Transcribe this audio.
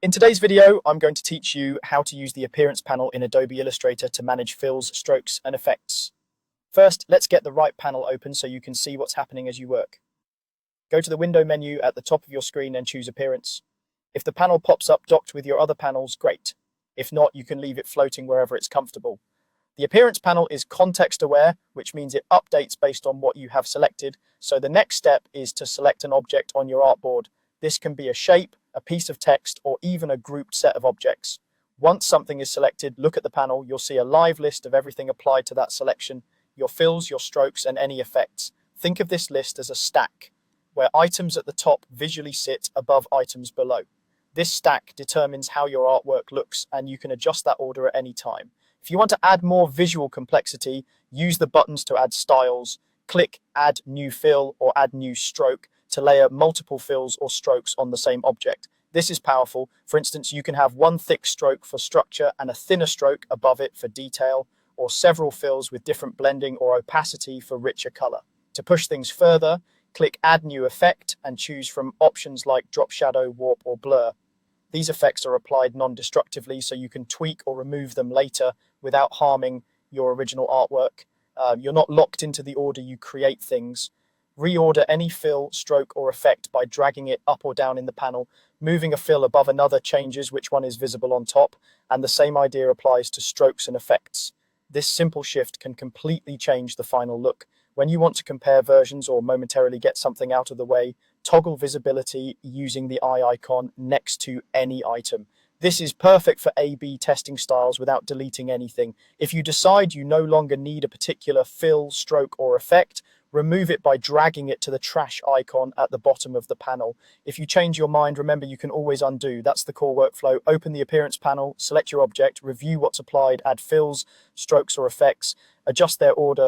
In today's video, I'm going to teach you how to use the Appearance panel in Adobe Illustrator to manage fills, strokes, and effects. First, let's get the right panel open so you can see what's happening as you work. Go to the window menu at the top of your screen and choose Appearance. If the panel pops up docked with your other panels, great. If not, you can leave it floating wherever it's comfortable. The Appearance panel is context-aware, which means it updates based on what you have selected, so the next step is to select an object on your artboard. This can be a shape, a piece of text, or even a grouped set of objects. Once something is selected, look at the panel. You'll see a live list of everything applied to that selection, your fills, your strokes, and any effects. Think of this list as a stack, where items at the top visually sit above items below. This stack determines how your artwork looks, and you can adjust that order at any time. If you want to add more visual complexity, use the buttons to add styles. Click Add New Fill or Add New Stroke to layer multiple fills or strokes on the same object. This is powerful. For instance, you can have one thick stroke for structure and a thinner stroke above it for detail, or several fills with different blending or opacity for richer color. To push things further, click Add New Effect and choose from options like Drop Shadow, Warp, or Blur. These effects are applied non-destructively, so you can tweak or remove them later without harming your original artwork. You're not locked into the order you create things. Reorder any fill, stroke, or effect by dragging it up or down in the panel. Moving a fill above another changes which one is visible on top, and the same idea applies to strokes and effects. This simple shift can completely change the final look. When you want to compare versions or momentarily get something out of the way, toggle visibility using the eye icon next to any item. This is perfect for A/B testing styles without deleting anything. If you decide you no longer need a particular fill, stroke, or effect, remove it by dragging it to the trash icon at the bottom of the panel. If you change your mind, remember you can always undo. That's the core workflow. Open the Appearance panel, select your object, review what's applied, add fills, strokes, or effects, adjust their order